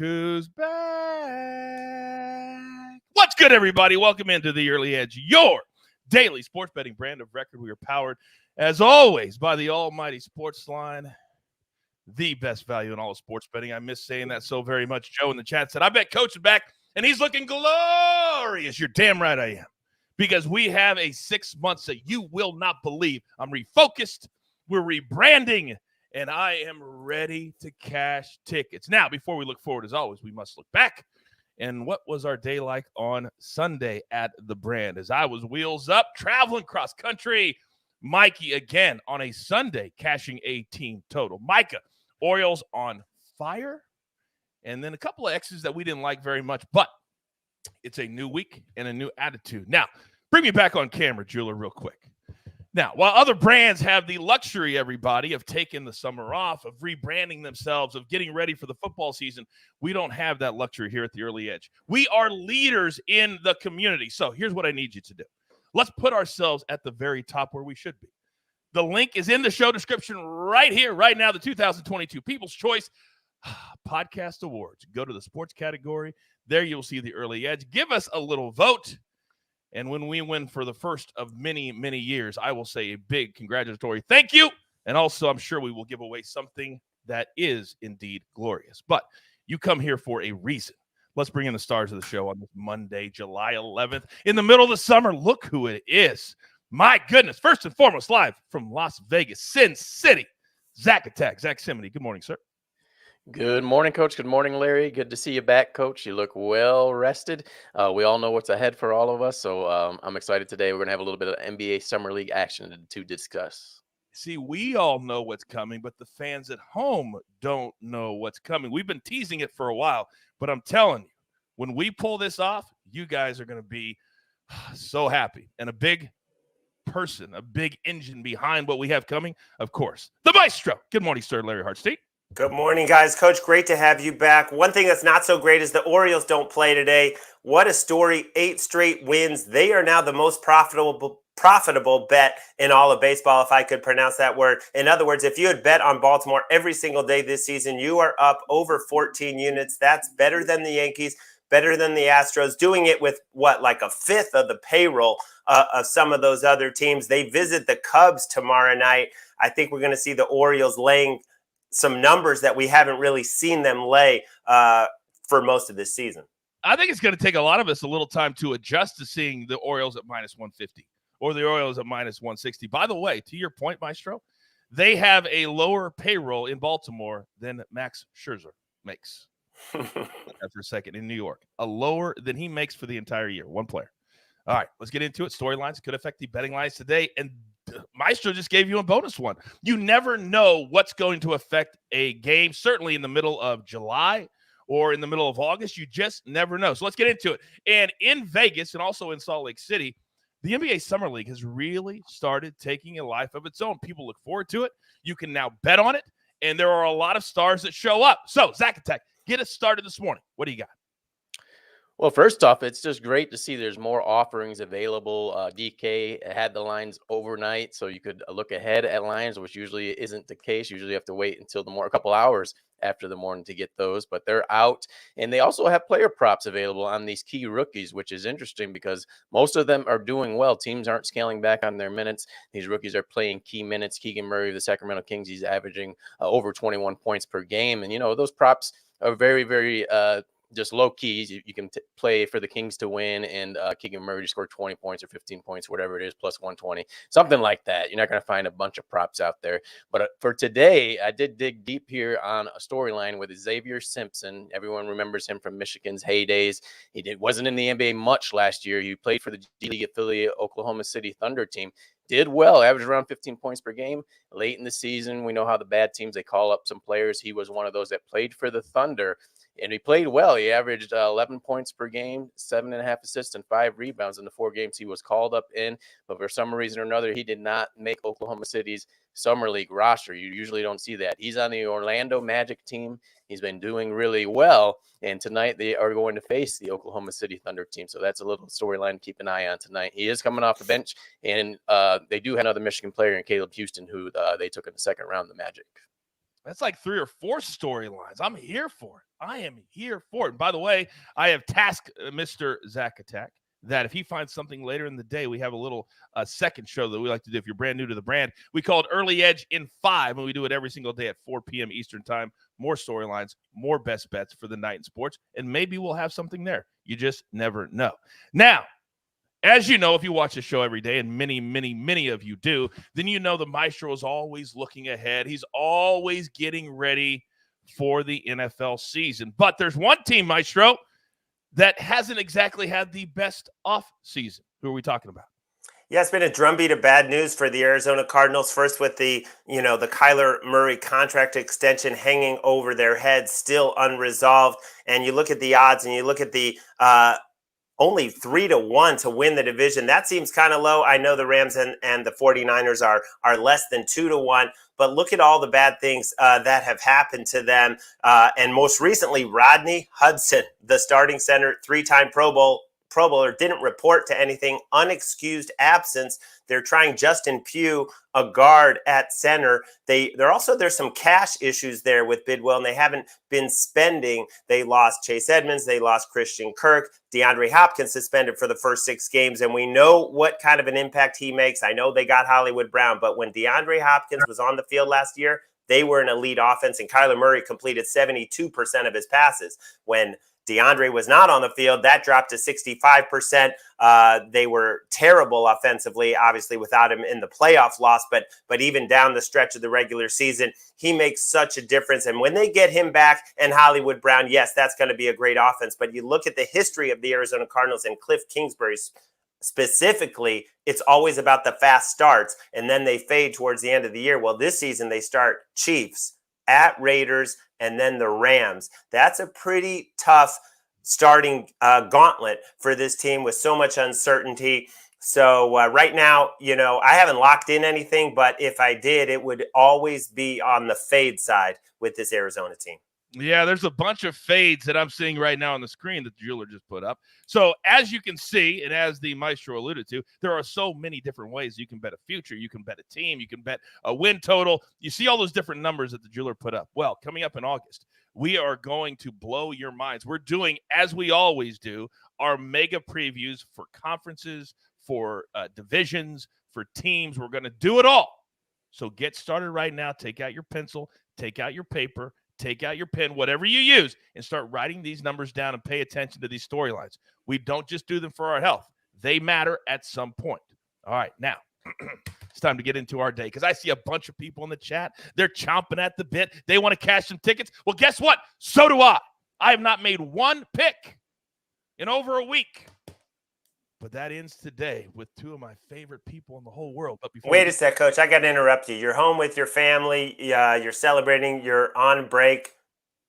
who's back. What's good, everybody? Welcome into the Early Edge, your daily sports betting brand of record. We are powered, as always, by the almighty SportsLine, the best value in all of sports betting. I miss saying that so very much. Joe in the chat said, I bet Coach is back, and he's looking glorious. You're damn right I am, because we have a 6 months that you will not believe. I'm refocused. We're rebranding. And I am ready to cash tickets. Now, before we look forward, as always, we must look back. And what was our day like on Sunday at the brand? As I was wheels up, traveling cross country. Mikey again on a Sunday, cashing a team total. Micah, Orioles on fire. And then a couple of X's that we didn't like very much. But it's a new week and a new attitude. Now, bring me back on camera, Jeweler, real quick. Now, while other brands have the luxury, everybody, of taking the summer off, of rebranding themselves, of getting ready for the football season, we don't have that luxury here at the Early Edge. We are leaders in the community. So here's what I need you to do. Let's put ourselves at the very top where we should be. The link is in the show description right here, right now, the 2022 People's Choice Podcast Awards. Go to the sports category. There you'll see the Early Edge. Give us a little vote. And when we win for the first of many, many years, I will say a big congratulatory thank you. And also, I'm sure we will give away something that is indeed glorious. But you come here for a reason. Let's bring in the stars of the show on this Monday, July 11th. In the middle of the summer, look who it is. My goodness. First and foremost, live from Las Vegas, Sin City, Zack Attack. Zack Cimini. Good morning, sir. Good morning, Coach. Good morning, Larry. Good to see you back, Coach. You look well rested. We all know what's ahead for all of us, so I'm excited today. We're going to have a little bit of NBA Summer League action to discuss. See, we all know what's coming, but the fans at home don't know what's coming. We've been teasing it for a while, but I'm telling you, when we pull this off, you guys are going to be so happy. And a big person, a big engine behind what we have coming, of course, the maestro. Good morning, sir, Larry Hartstein. Good morning, guys. Coach, great to have you back. One thing that's not so great is the Orioles don't play today. What a story. 8 straight wins. They are now the most profitable bet in all of baseball, if I could pronounce that word. In other words, if you had bet on Baltimore every single day this season, you are up over 14 units. That's better than the Yankees, better than the Astros, doing it with like a fifth of the payroll of some of those other teams. They visit the Cubs tomorrow night. I think we're going to see the Orioles laying some numbers that we haven't really seen them lay for most of this season. I think it's going to take a lot of us a little time to adjust to seeing the Orioles at minus 150 or the Orioles at minus 160. By the way, to your point, Maestro, they have a lower payroll in Baltimore than Max Scherzer makes. After a second in New York, a lower than he makes for the entire year. One player. All right, let's get into it. Storylines could affect the betting lines today, and Maestro just gave you a bonus one. You never know what's going to affect a game, certainly in the middle of July or in the middle of August. You just never know. So let's get into it. And in Vegas and also in Salt Lake City, the NBA Summer League has really started taking a life of its own. People look forward to it. You can now bet on it, and there are a lot of stars that show up. So, Zack Attack, get us started this morning. What do you got? Well, first off, it's just great to see there's more offerings available. DK had the lines overnight, so you could look ahead at lines, which usually isn't the case. Usually you have to wait until a couple hours after the morning to get those, but they're out. And they also have player props available on these key rookies, which is interesting because most of them are doing well. Teams aren't scaling back on their minutes. These rookies are playing key minutes. Keegan Murray of the Sacramento Kings, he's averaging over 21 points per game. And, those props are very, very just low keys. You can play for the Kings to win and Keegan Murray to score 20 points or 15 points, whatever it is, plus 120, something like that. You're not going to find a bunch of props out there. But for today, I did dig deep here on a storyline with Xavier Simpson. Everyone remembers him from Michigan's heydays. He wasn't in the NBA much last year. He played for the G League affiliate Oklahoma City Thunder team. Did well, averaged around 15 points per game. Late in the season, we know how the bad teams, they call up some players. He was one of those that played for the Thunder. And he played well. He averaged 11 points per game, 7.5 assists, and 5 rebounds in the 4 games he was called up in. But for some reason or another, he did not make Oklahoma City's Summer League roster. You usually don't see that. He's on the Orlando Magic team. He's been doing really well. And tonight they are going to face the Oklahoma City Thunder team. So that's a little storyline to keep an eye on tonight. He is coming off the bench. And they do have another Michigan player in Caleb Houston, who they took in the second round, the Magic. That's like 3 or 4 storylines. I'm here for it. I am here for it. And by the way, I have tasked Mr. Zack Attack that if he finds something later in the day, we have a little second show that we like to do. If you're brand new to the brand, we call it Early Edge in 5, and we do it every single day at 4 p.m. Eastern time. More storylines, more best bets for the night in sports, and maybe we'll have something there. You just never know. Now, as you know, if you watch the show every day, and many, many, many of you do, then you know the Maestro is always looking ahead. He's always getting ready for the NFL season. But there's one team, Maestro, that hasn't exactly had the best off season. Who are we talking about? Yeah, it's been a drumbeat of bad news for the Arizona Cardinals. First with the Kyler Murray contract extension hanging over their heads, still unresolved. And you look at the odds and you look at the only 3-1 to win the division. That seems kind of low. I know the Rams and the 49ers are less than 2-1, but look at all the bad things that have happened to them. And most recently, Rodney Hudson, the starting center, 3-time Pro Bowler, didn't report to anything, unexcused absence. They're trying Justin Pugh, a guard at center. There's some cash issues there with Bidwell, and they haven't been spending. They lost Chase Edmonds. They lost Christian Kirk. DeAndre Hopkins suspended for the first 6 games, and we know what kind of an impact he makes. I know they got Hollywood Brown, but when DeAndre Hopkins was on the field last year, they were an elite offense, and Kyler Murray completed 72% of his passes. When DeAndre was not on the field, that dropped to 65%. They were terrible offensively, obviously, without him in the playoff loss, but even down the stretch of the regular season, he makes such a difference. And when they get him back and Hollywood Brown, yes, that's going to be a great offense. But you look at the history of the Arizona Cardinals and Cliff Kingsbury specifically, it's always about the fast starts, and then they fade towards the end of the year. Well, this season they start Chiefs, at Raiders, and then the Rams. That's a pretty tough starting gauntlet for this team with so much uncertainty. So right now, I haven't locked in anything, but if I did, it would always be on the fade side with this Arizona team. Yeah, there's a bunch of fades that I'm seeing right now on the screen that the jeweler just put up. So as you can see, and as the Maestro alluded to, there are so many different ways you can bet a future. You can bet a team. You can bet a win total. You see all those different numbers that the jeweler put up. Well, coming up in August, we are going to blow your minds. We're doing, as we always do, our mega previews for conferences, for divisions, for teams. We're going to do it all. So get started right now. Take out your pencil. Take out your paper. Take out your pen, whatever you use, and start writing these numbers down and pay attention to these storylines. We don't just do them for our health. They matter at some point. All right, now it's time to get into our day because I see a bunch of people in the chat. They're chomping at the bit. They want to cash some tickets. Well, guess what? So do I. I have not made one pick in over a week. But that ends today with 2 of my favorite people in the whole world. But before wait a sec, Coach. I got to interrupt you. You're home with your family. You're celebrating. You're on break.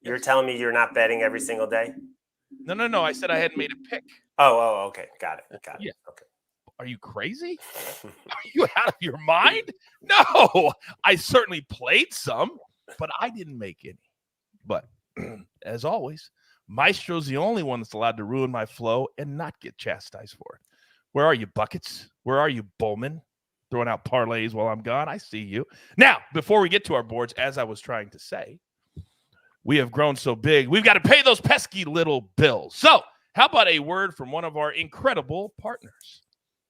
You're telling me you're not betting every single day? No. I said I hadn't made a pick. Oh, okay. Got it. Yeah. Okay. Are you crazy? Are you out of your mind? No. I certainly played some, but I didn't make any. But as always, Maestro's the only one that's allowed to ruin my flow and not get chastised for it. Where are you, Buckets? Where are you, Bowman? Throwing out parlays while I'm gone. I see you. Now, before we get to our boards, as I was trying to say, we have grown so big, we've got to pay those pesky little bills. So how about a word from one of our incredible partners?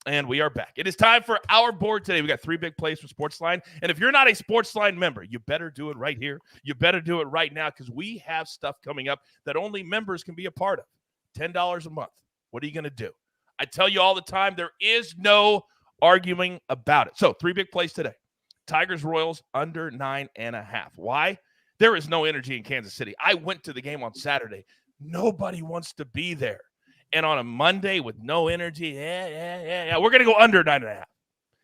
And we are back. It is time for our board today. We got 3 big plays from SportsLine. And if you're not a SportsLine member, you better do it right here. You better do it right now because we have stuff coming up that only members can be a part of. $10 a month. What are you going to do? I tell you all the time, there is no arguing about it. So 3 big plays today. Tigers Royals under 9.5. Why? There is no energy in Kansas City. I went to the game on Saturday. Nobody wants to be there. And on a Monday with no energy, we're going to go under 9.5.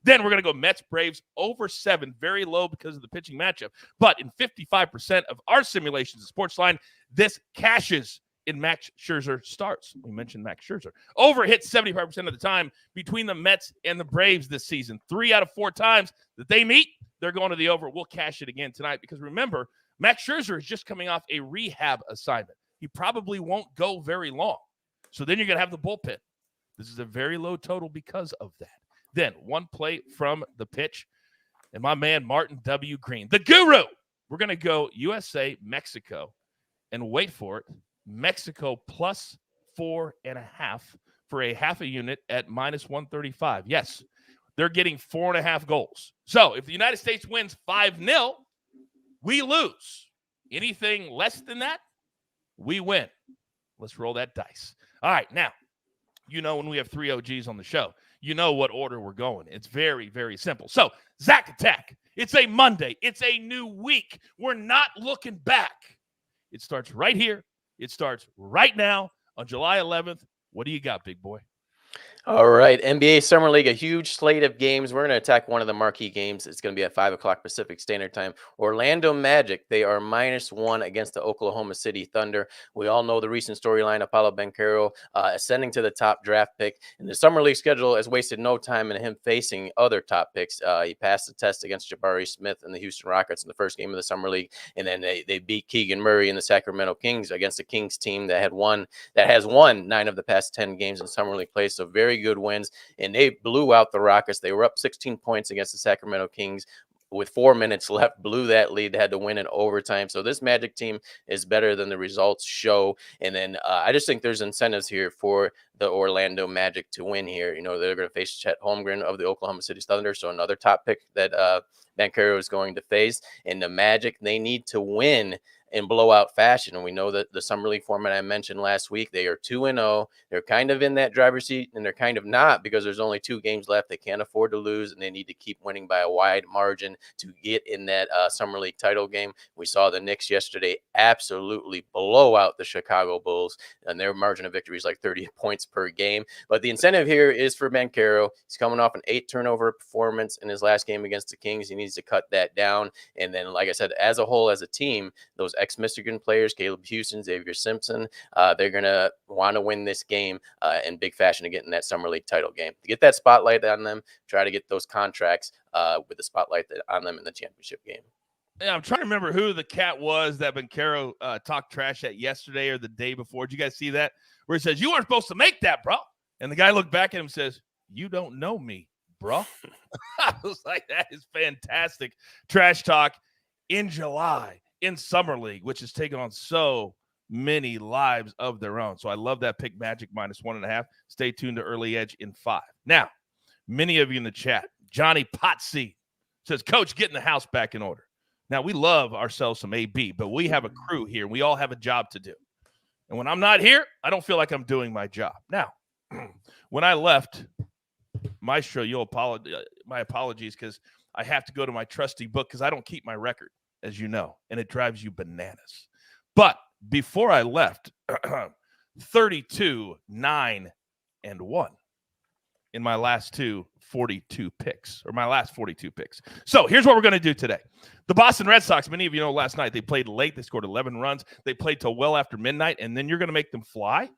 Then we're going to go Mets Braves over 7, very low because of the pitching matchup. But in 55% of our simulations at SportsLine, this cashes in Max Scherzer starts. We mentioned Max Scherzer. Over hits 75% of the time between the Mets and the Braves this season. 3 out of 4 times that they meet, they're going to the over. We'll cash it again tonight because remember, Max Scherzer is just coming off a rehab assignment. He probably won't go very long. So then you're going to have the bullpen. This is a very low total because of that. Then 1 play from the pitch. And my man, Martin W. Green, the guru, We're going to go USA, Mexico, and wait for it, Mexico plus 4.5 for a half a unit at minus 135. Yes, they're getting 4.5 goals. So if the United States wins 5-0, we lose. Anything less than that, we win. Let's roll that dice. All right, now, when we have 3 OGs on the show, you know what order we're going. It's very, very simple. So, Zack Attack. It's a Monday. It's a new week. We're not looking back. It starts right here. It starts right now on July 11th. What do you got, big boy? All right, NBA Summer League, a huge slate of games. We're going to attack one of the marquee games. It's going to be at 5 o'clock Pacific Standard Time. Orlando Magic, they are -1 against the Oklahoma City Thunder. We all know the recent storyline of Paolo Banchero ascending to the top draft pick. And the Summer League schedule has wasted no time in him facing other top picks. He passed the test against Jabari Smith and the Houston Rockets in the first game of the Summer League. And then they beat Keegan Murray and the Sacramento Kings against the Kings team that has won 9 of the past 10 games in Summer League play. So very good wins, and they blew out the Rockets. They were up 16 points against the Sacramento Kings with 4 minutes left, blew that lead, had to win in overtime. So this Magic team is better than the results show. And then I just think there's incentives here for the Orlando Magic to win here. They're going to face Chet Holmgren of the Oklahoma City Thunder, so another top pick that Banchero is going to face. And the Magic, they need to win in blowout fashion. And we know that the Summer League format I mentioned last week, they are 2-0. They're kind of in that driver's seat, and they're kind of not, because there's only 2 games left. They can't afford to lose, and they need to keep winning by a wide margin to get in that Summer League title game. We saw the Knicks yesterday absolutely blow out the Chicago Bulls, and their margin of victory is like 30 points per game. But the incentive here is for Banchero. He's coming off an 8-turnover performance in his last game against the Kings. He needs to cut that down. And then, like I said, as a whole, as a team, those ex-Michigan players, Caleb Houston, Xavier Simpson, they're going to want to win this game in big fashion to get in that Summer League title game. To get that spotlight on them, try to get those contracts with the spotlight on them in the championship game. Yeah, I'm trying to remember who the cat was that Banchero talked trash at yesterday or the day before. Did you guys see that? Where he says, "You weren't supposed to make that, bro." And the guy looked back at him and says, "You don't know me, bro." I was like, that is fantastic trash talk in July. In Summer League, which has taken on so many lives of their own. So I love that pick, Magic -1.5. Stay tuned to Early Edge in 5. Now, many of you in the chat, Johnny Potsy says, "Coach, getting the house back in order." Now, we love ourselves some AB, but we have a crew here. We all have a job to do. And when I'm not here, I don't feel like I'm doing my job. Now, when I left Maestro, my apologies, because I have to go to my trusty book because I don't keep my record, as you know, and it drives you bananas. But before I left, 32, 9, and 1 in my last 42 picks. So here's what we're going to do today. The Boston Red Sox, many of you know, last night they played late. They scored 11 runs. They played till well after midnight, and then you're going to make them fly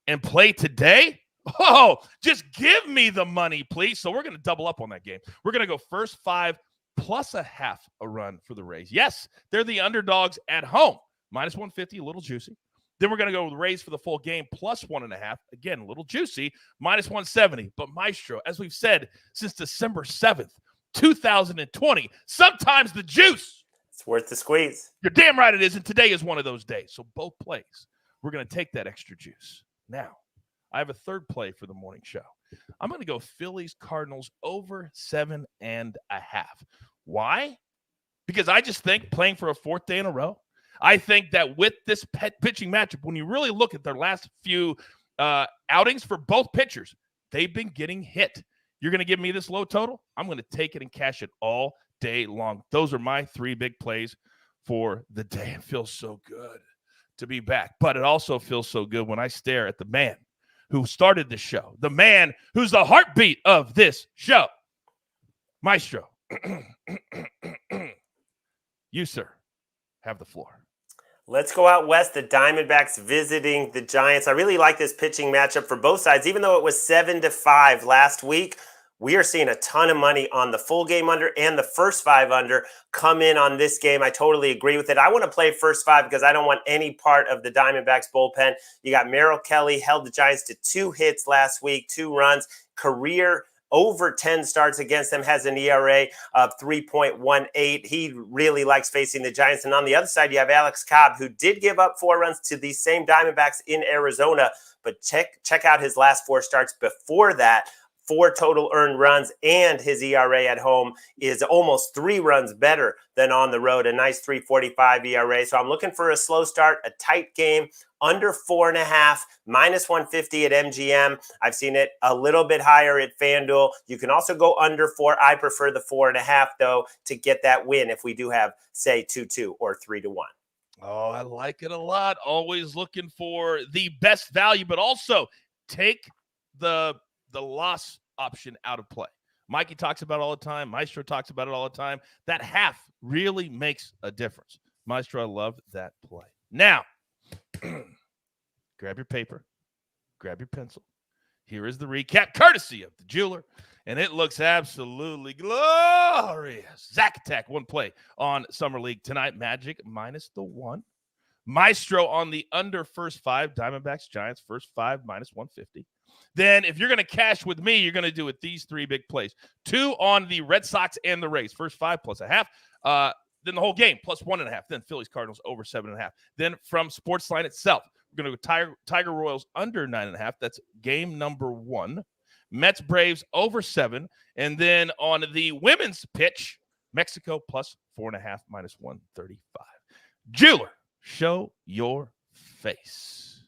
and play today? Oh, just give me the money, please. So we're going to double up on that game. We're going to go first 5 plus a half a run for the Rays. Yes, they're the underdogs at home. -150, a little juicy. Then we're going to go with Rays for the full game, +1.5. Again, a little juicy, -170. But Maestro, as we've said since December 7th, 2020, sometimes the juice. It's worth the squeeze. You're damn right it is, and today is one of those days. So both plays, we're going to take that extra juice. Now, I have a third play for the morning show. I'm going to go Phillies Cardinals over 7.5. Why? Because I just think playing for a 4th day in a row, I think that with this pitching matchup, when you really look at their last few outings for both pitchers, they've been getting hit. You're going to give me this low total? I'm going to take it and cash it all day long. Those are my 3 big plays for the day. It feels so good to be back, but it also feels so good when I stare at the man who started the show, the man who's the heartbeat of this show. Maestro, you, sir, have the floor. Let's go out west. The Diamondbacks visiting the Giants. I really like this pitching matchup for both sides. Even though it was 7-5 last week, we are seeing a ton of money on the full game under and the first 5 under come in on this game. I totally agree with it. I want to play first 5 because I don't want any part of the Diamondbacks bullpen. You got Merrill Kelly, held the Giants to 2 hits last week, 2 runs, career over 10 starts against them, has an ERA of 3.18. He really likes facing the Giants. And on the other side, you have Alex Cobb, who did give up 4 runs to these same Diamondbacks in Arizona. But check out his last 4 starts before that. 4 total earned runs, and his ERA at home is almost 3 runs better than on the road. A nice 3.45 ERA. So I'm looking for a slow start, a tight game, under 4.5, minus 150 at MGM. I've seen it a little bit higher at FanDuel. You can also go under 4. I prefer the 4.5 though to get that win if we do have, say, 2-2 or 3-1. Oh, I like it a lot. Always looking for the best value, but also take the loss option out of play. Mikey talks about it all the time. Maestro talks about it all the time. That half really makes a difference. Maestro, I love that play. Now, grab your paper, grab your pencil. Here is the recap, courtesy of the jeweler, and it looks absolutely glorious. Zack attack, 1 play on Summer League tonight. Magic minus the 1. Maestro on the under first 5. Diamondbacks, Giants, first 5, minus 150. Then if you're going to cash with me, you're going to do it these 3 big plays. 2 on the Red Sox and the Rays, first 5 plus a half. Then the whole game, plus 1.5. Then Phillies, Cardinals, over 7.5. Then from SportsLine itself, we're going to go Tiger Royals under 9.5. That's game number 1. Mets, Braves, over 7. And then on the women's pitch, Mexico, plus 4.5, minus 135. Jeweler, show your face.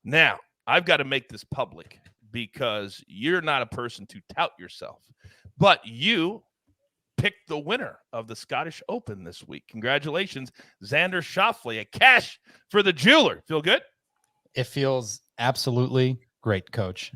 Now, I've got to make this public because you're not a person to tout yourself, but you picked the winner of the Scottish Open this week. Congratulations, Xander Schauffele. A cash for the jeweler. Feel good? It feels absolutely great, Coach.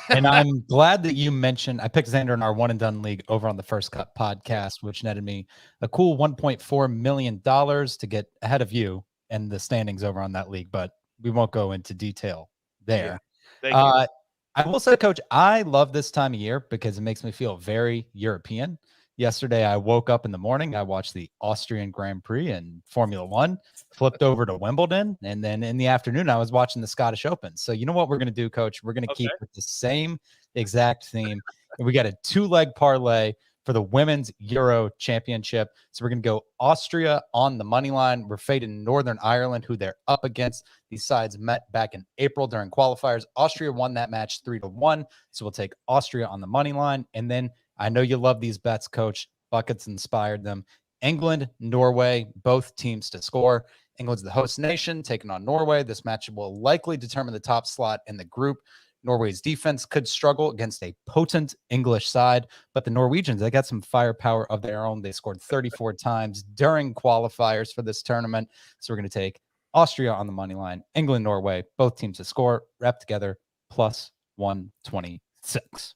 And I'm glad that you mentioned, I picked Xander in our One and Done League over on the First Cut podcast, which netted me a cool $1.4 million to get ahead of you and the standings over on that league, but we won't go into detail there. Thank you. I will say, Coach, I love this time of year because it makes me feel very European. Yesterday, I woke up in the morning, I watched the Austrian Grand Prix and Formula One, flipped over to Wimbledon, and then in the afternoon, I was watching the Scottish Open. So you know what we're going to do, Coach? We're going to keep with the same exact theme. And we got a 2-leg parlay for the Women's Euro Championship. So we're going to go Austria on the money line. We're fading Northern Ireland, who they're up against. These sides met back in April during qualifiers. Austria won that match 3-1. So we'll take Austria on the money line. And then I know you love these bets, Coach. Buckets inspired them. England, Norway, both teams to score. England's the host nation, taking on Norway. This match will likely determine the top slot in the group. Norway's defense could struggle against a potent English side, but the Norwegians, they got some firepower of their own. They scored 34 times during qualifiers for this tournament. So we're going to take Austria on the money line, England, Norway, both teams to score, wrap together, plus 126.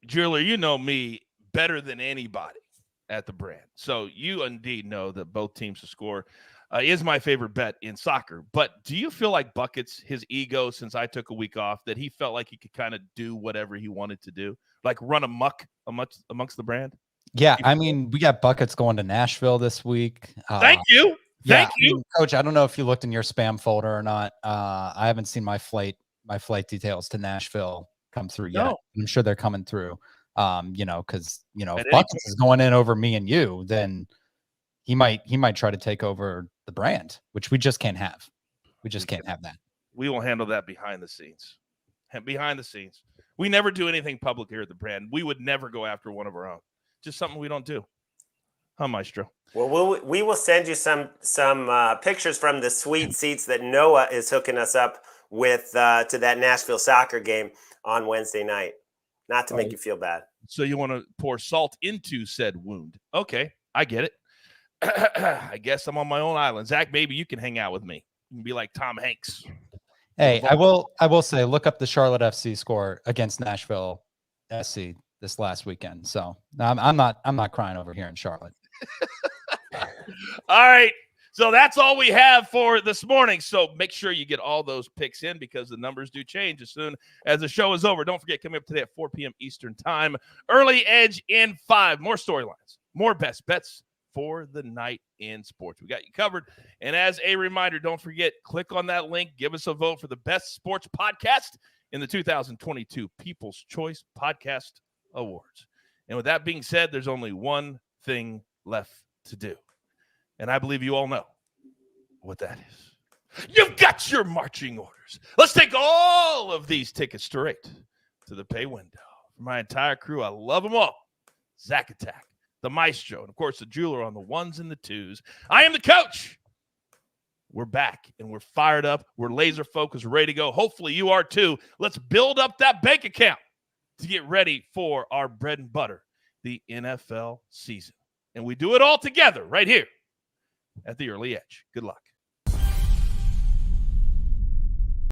Jeweler, you know me better than anybody at the brand. So you indeed know that both teams to score is my favorite bet in soccer. But do you feel like Buckets, his ego, since I took a week off, that he felt like he could kind of do whatever he wanted to do, like run amok amongst the brand? Yeah, I mean, we got Buckets going to Nashville this week. Thank you. Thank you. I mean, Coach, I don't know if you looked in your spam folder or not. I haven't seen my flight details to Nashville come through yet. No. I'm sure they're coming through. Because if Buckets is going in over me and you, then he might try to take over the brand, which we just can't have. We just can't have that. We will handle that behind the scenes. Behind the scenes. We never do anything public here at the brand. We would never go after one of our own. Just something we don't do. Huh, Maestro? Well, we will send you some pictures from the sweet seats that Noah is hooking us up with to that Nashville soccer game on Wednesday night. Not to make you feel bad. So you want to pour salt into said wound. Okay, I get it. I guess I'm on my own island. Zach, maybe you can hang out with me. You can be like Tom Hanks. Hey, I will say, look up the Charlotte FC score against Nashville SC this last weekend. So I'm not crying over here in Charlotte. All right. So that's all we have for this morning. So make sure you get all those picks in because the numbers do change as soon as the show is over. Don't forget, coming up today at 4 p.m. Eastern time, Early Edge in 5. More storylines, more best bets for the night in sports. We got you covered. And as a reminder, don't forget, click on that link. Give us a vote for the best sports podcast in the 2022 People's Choice Podcast Awards. And with that being said, there's only one thing left to do. And I believe you all know what that is. You've got your marching orders. Let's take all of these tickets straight to the pay window. For my entire crew, I love them all. Zack Attack, the Maestro, and of course the jeweler on the ones and the twos. I am the coach. We're back and we're fired up. We're laser focused, ready to go. Hopefully you are too. Let's build up that bank account to get ready for our bread and butter, the NFL season. And we do it all together right here at the Early Edge. Good luck.